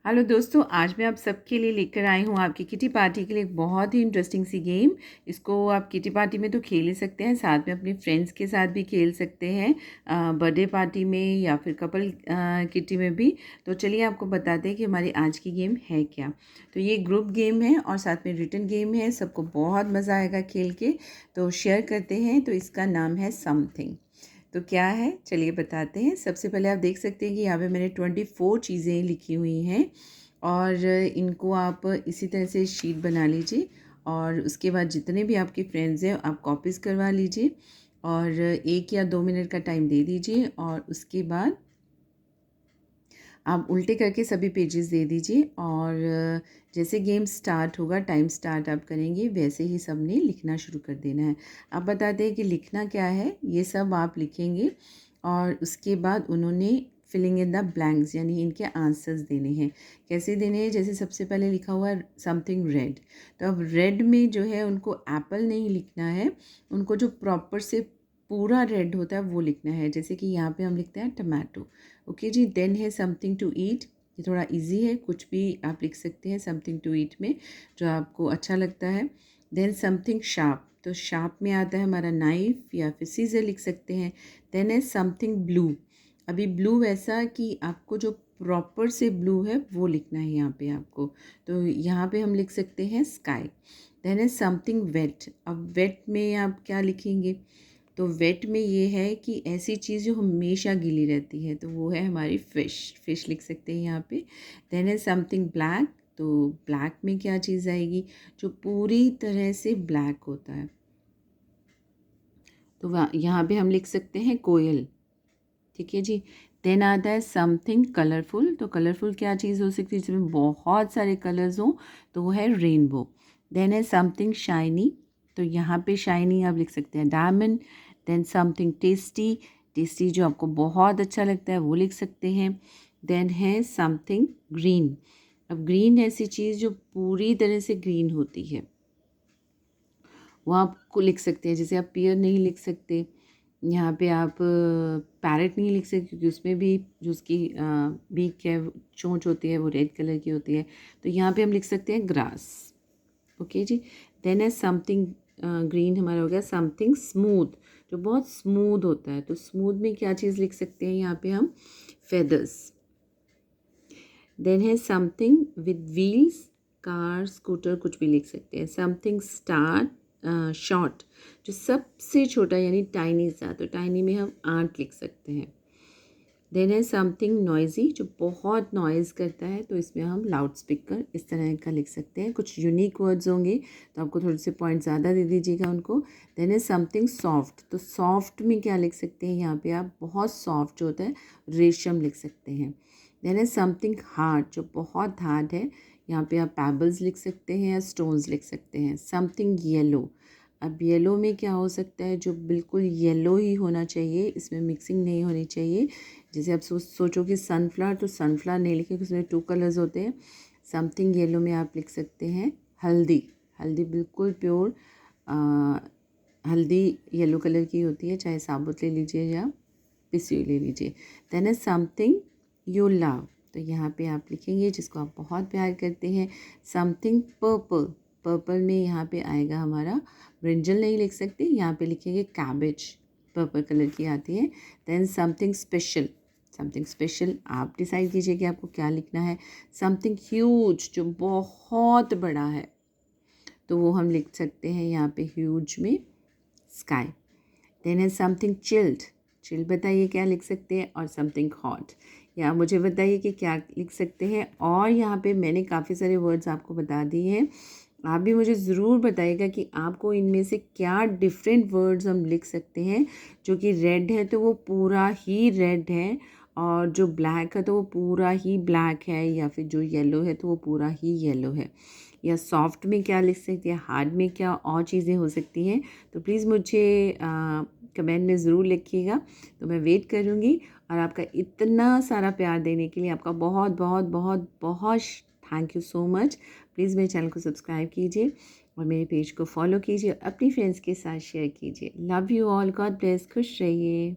Hello दोस्तों, आज मैं आप सबके लिए लेकर आई हूँ आपकी किटी पार्टी के लिए एक बहुत ही इंटरेस्टिंग सी गेम। इसको आप किटी पार्टी में तो खेल ही सकते हैं, साथ में अपने फ्रेंड्स के साथ भी खेल सकते हैं, बर्थडे पार्टी में या फिर कपल किटी में भी। तो चलिए आपको बताते हैं कि हमारी आज की गेम है क्या। तो ये ग्रुप गेम है और साथ में रिटन गेम है, सबको बहुत मज़ा आएगा खेल के। तो शेयर करते हैं। तो इसका नाम है समथिंग। तो क्या है चलिए बताते हैं। सबसे पहले आप देख सकते हैं कि यहाँ पे मैंने 24 चीज़ें लिखी हुई हैं और इनको आप इसी तरह से शीट बना लीजिए और उसके बाद जितने भी आपके फ्रेंड्स हैं आप कॉपीज़ करवा लीजिए और 1 या 2 मिनट का टाइम दे दीजिए और उसके बाद आप उल्टे करके सभी पेजेस दे दीजिए और जैसे गेम स्टार्ट होगा, टाइम स्टार्ट आप करेंगे, वैसे ही सब ने लिखना शुरू कर देना है। अब बताते हैं कि लिखना क्या है। ये सब आप लिखेंगे और उसके बाद उन्होंने फिलिंग इन द ब्लैंक्स यानी इनके आंसर्स देने हैं। कैसे देने हैं? जैसे सबसे पहले लिखा हुआ है समथिंग रेड, तो अब रेड में जो है उनको एप्पल नहीं लिखना है, उनको जो प्रॉपर से पूरा रेड होता है वो लिखना है। जैसे कि यहाँ पे हम लिखते हैं टमाटो। ओके जी। देन है समथिंग टू ईट। ये थोड़ा इजी है, कुछ भी आप लिख सकते हैं समथिंग टू ईट में जो आपको अच्छा लगता है। देन समथिंग शार्प, तो शार्प में आता है हमारा नाइफ या फिर सीजर लिख सकते हैं। देन है समथिंग ब्लू। अभी ब्लू वैसा कि आपको जो प्रॉपर से ब्लू है वो लिखना है यहाँ पे आपको। तो यहाँ पे हम लिख सकते हैं स्काई। देन है समथिंग वेट। अब वेट में आप क्या लिखेंगे? तो वेट में ये है कि ऐसी चीज़ जो हमेशा गीली रहती है, तो वो है हमारी फ़िश। फ़िश लिख सकते हैं यहाँ पे। देन है समथिंग ब्लैक, तो ब्लैक में क्या चीज़ आएगी? जो पूरी तरह से ब्लैक होता है, तो वहाँ यहाँ पे हम लिख सकते हैं कोयल। ठीक है जी। देन आता है समथिंग कलरफुल, तो कलरफुल क्या चीज़ हो सकती है जिसमें बहुत सारे कलर्स हों? तो वो है रेनबो। देन है समथिंग शाइनी, तो यहाँ पे शाइनी आप लिख सकते हैं diamond. Then something tasty, tasty जो आपको बहुत अच्छा लगता है वो लिख सकते हैं। देन है समथिंग ग्रीन। अब ग्रीन ऐसी चीज़ जो पूरी तरह से ग्रीन होती है, वो आपको लिख सकते हैं। जैसे आप पियर नहीं लिख सकते, यहाँ पे आप पैरेट नहीं लिख सकते क्योंकि उसमें भी जो उसकी बीक है, चोंच होती है, वो रेड कलर की होती है। तो यहाँ पे हम लिख सकते हैं ग्रास। ओके जी। देन है समथिंग ग्रीन हमारा हो गया। समथिंग स्मूथ, जो बहुत स्मूथ होता है, तो स्मूथ में क्या चीज़ लिख सकते हैं यहाँ पे हम? फेदर्स। देन है something with wheels, car, scooter, कुछ भी लिख सकते हैं। समथिंग स्टार्ट शॉर्ट, जो सबसे छोटा यानी टाइनी सा, तो टाइनी में हम आर्ट लिख सकते हैं। देन है समथिंग नॉइजी, जो बहुत नॉइज़ करता है, तो इसमें हम लाउड स्पीकर इस तरह का लिख सकते हैं। कुछ यूनिक वर्ड्स होंगे तो आपको थोड़े से पॉइंट ज़्यादा दे दीजिएगा उनको। देन है समथिंग सॉफ्ट, तो सॉफ्ट में क्या लिख सकते हैं यहाँ पे आप? बहुत सॉफ्ट जो होता है, रेशम लिख सकते हैं। देन है समथिंग हार्ड, जो बहुत हार्ड है, यहाँ पे आप पैबल्स लिख सकते हैं या स्टोन्स लिख सकते हैं। समथिंग येलो, अब येलो में क्या हो सकता है? जो बिल्कुल येलो ही होना चाहिए, इसमें मिक्सिंग नहीं होनी चाहिए। जैसे आप सोचो कि सनफ्लावर, तो सनफ्लावर नहीं लिखे क्योंकि उसमें 2 कलर्स होते हैं। समथिंग येलो में आप लिख सकते हैं हल्दी। हल्दी बिल्कुल प्योर हल्दी येलो कलर की होती है, चाहे साबुत ले लीजिए या पिसी हुई ले लीजिए। Then is something you love, तो यहाँ पे आप लिखेंगे जिसको आप बहुत प्यार करते हैं। समथिंग पर्पल, पर्पल में यहाँ पे आएगा हमारा, ब्रिंजल नहीं लिख सकते, यहाँ पे लिखेंगे कैबेज, पर्पल कलर की आती है। Then something special, something special आप डिसाइड कीजिए कि आपको क्या लिखना है। समथिंग ह्यूज, जो बहुत बड़ा है, तो वो हम लिख सकते हैं यहाँ पे ह्यूज में sky. Then is something chilled, chilled बताइए क्या लिख सकते हैं। और समथिंग हॉट, या मुझे बताइए कि क्या लिख सकते हैं। और यहाँ पे मैंने काफ़ी सारे वर्ड्स आपको बता दिए हैं, आप भी मुझे ज़रूर बताइएगा कि आपको इनमें से क्या डिफरेंट वर्ड्स हम लिख सकते हैं। जो कि रेड है तो वो पूरा ही रेड है, और जो ब्लैक है तो वो पूरा ही ब्लैक है, या फिर जो येलो है तो वो पूरा ही येलो है। या सॉफ्ट में क्या लिख सकते हैं, हार्ड में क्या और चीज़ें हो सकती हैं। तो प्लीज़ मुझे कमेंट में ज़रूर लिखिएगा, तो मैं वेट करूँगी। और आपका इतना सारा प्यार देने के लिए आपका बहुत बहुत बहुत बहुत thank you so much. Please मेरे चैनल को सब्सक्राइब कीजिए और मेरे पेज को फॉलो कीजिए, अपनी फ्रेंड्स के साथ शेयर कीजिए। Love you all, God bless, खुश रहिए।